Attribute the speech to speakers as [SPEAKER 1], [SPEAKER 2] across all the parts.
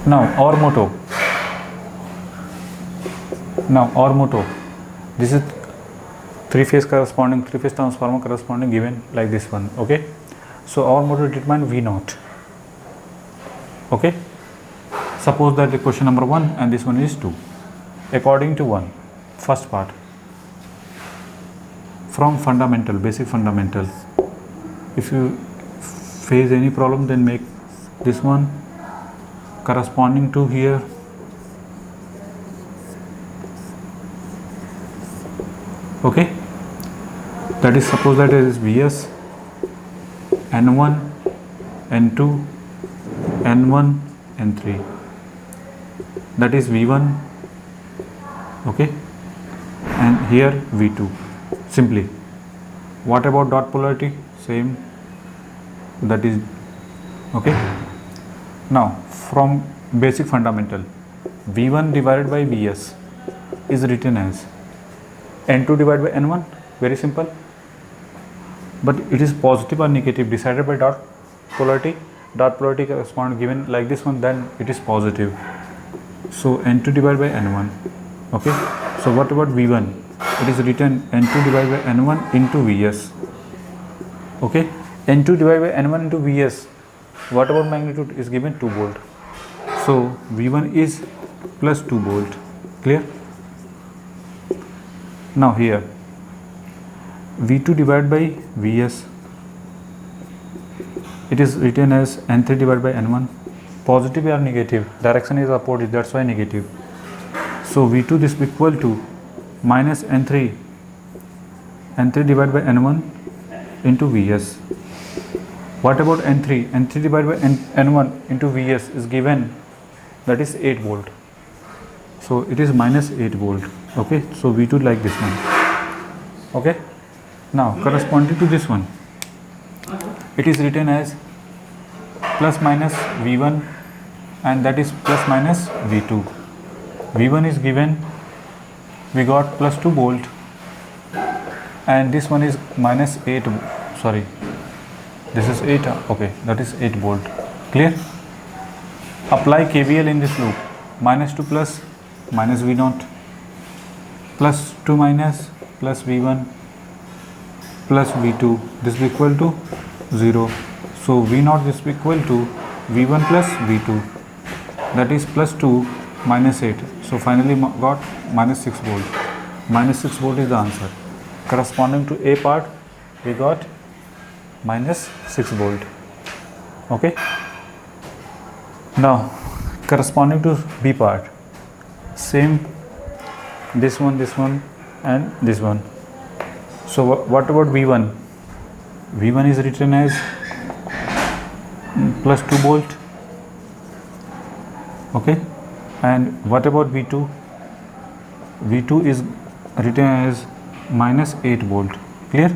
[SPEAKER 1] Now our motto, this is three phase transformer corresponding given like this one. Okay, so our motto determine V naught. Okay, suppose that the question number 1 and this one is 2. According to 1, first part, from basic fundamental, if you face any problem, then make this one corresponding to here. Okay, that is, suppose that it is Vs, N1, N2, N1, N3, that is V1. Okay, and here V2. Simply, what about dot polarity? Same, that is okay. Now from basic fundamental, V1 divided by Vs is written as N2 divided by N1. Very simple, but it is positive or negative decided by dot polarity. Dot polarity correspond given like this one, then it is positive. So N2 divided by N1. Okay, so what about V1? It is written N2 divided by N1 into Vs. Okay, N2 divided by N1 into Vs. What about magnitude? Is given 2 volt. So V1 is plus 2 volt. Clear? Now here V2 divided by Vs, it is written as N3 divided by N1. Positive or negative? Direction is opposite, that's why negative. So V2 this equal to minus N3 divided by N1 into Vs. What about N3? N3 divided by N1 into Vs is given, that is 8 volt. So it is minus 8 volt. Okay, so V2 like this one. Okay, now corresponding to this one, it is written as plus minus V1, and that is plus minus V2. V1 is given, we got plus 2 volt, and this one is minus 8, sorry, this is 8, okay, that is 8 volt. Clear? Apply KVL in this loop. Minus 2 plus minus V naught, plus 2 minus plus V1 plus V2, this is equal to 0. So V naught is equal to V1 plus V2, that is plus 2 minus 8. So finally got minus 6 volt. Minus 6 volt is the answer. Corresponding to A part, we got minus 6 volt. Okay. Now corresponding to B part, same, this one and this one. So what about V1? V1 is written as plus 2 volt. Okay, and what about V2? V2 is written as minus 8 volt. Clear?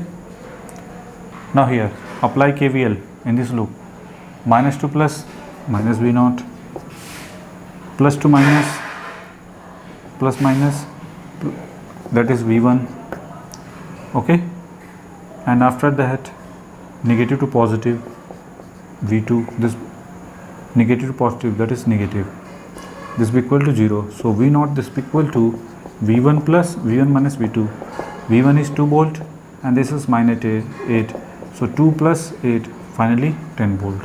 [SPEAKER 1] Now here apply KVL in this loop. Minus 2 plus minus V naught, plus 2 minus plus minus, that is V1. Okay, and after that negative to positive, V2, this negative to positive, that is negative, this is equal to 0. So V naught this equal to V1 plus V1 minus V2. V1 is 2 volt and this is minus 8. So 2 plus 8, finally 10 volt.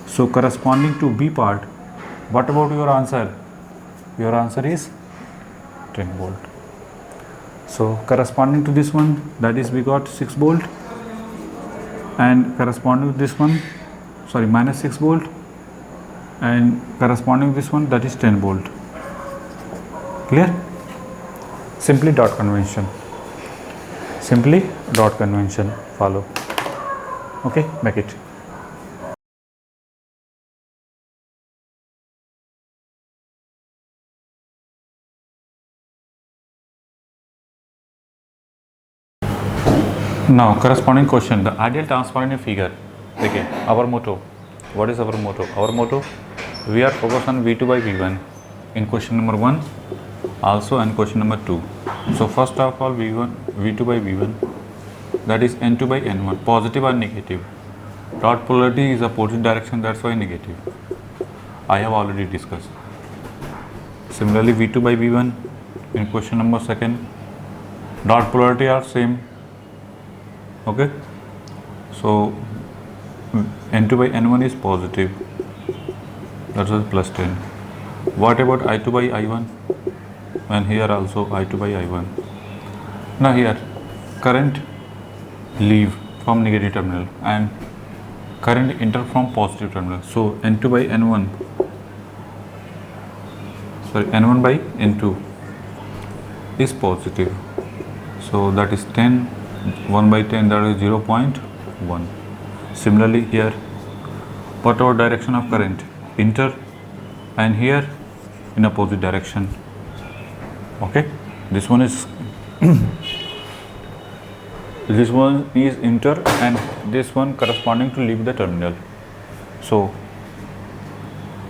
[SPEAKER 1] So corresponding to B part, what about your answer? Your answer is 10 volt. So corresponding to this one, that is we got 6 volt, and corresponding to this one, sorry, minus 6 volt, and corresponding to this one, that is 10 volt. Clear? Simply dot convention. Simply dot convention follow. Okay, make it. Now corresponding question, the ideal transformer in a figure. Okay, our motto. What is our motto? Our motto, we are focused on V2 by V1 in question number 1, also and question number 2. So first of all, V2 by V1, that is N2 by N1, positive or negative. Dot polarity is opposite direction, that's why negative. I have already discussed. Similarly, V2 by V1 in question number second, dot polarity are same. Okay, so N2 by N1 is positive, that is plus 10. What about I2 by I1? And here also I2 by I1. Now here current leave from negative terminal and current enter from positive terminal. So N2 by N1, sorry, N1 by N2 is positive. So that is 10, 1 by 10, that is 0.1. Similarly here, whatever direction of current, enter, and here in opposite direction. Okay, this one is this one is enter and this one corresponding to leave the terminal. So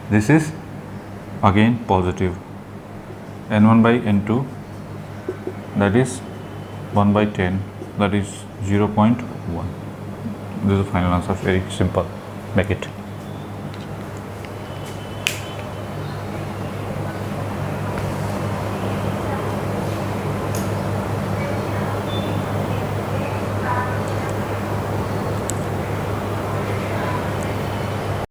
[SPEAKER 1] this is again positive, N1 by N2, that is 1 by 10, that is 0.1. This is the final answer, very simple, make it.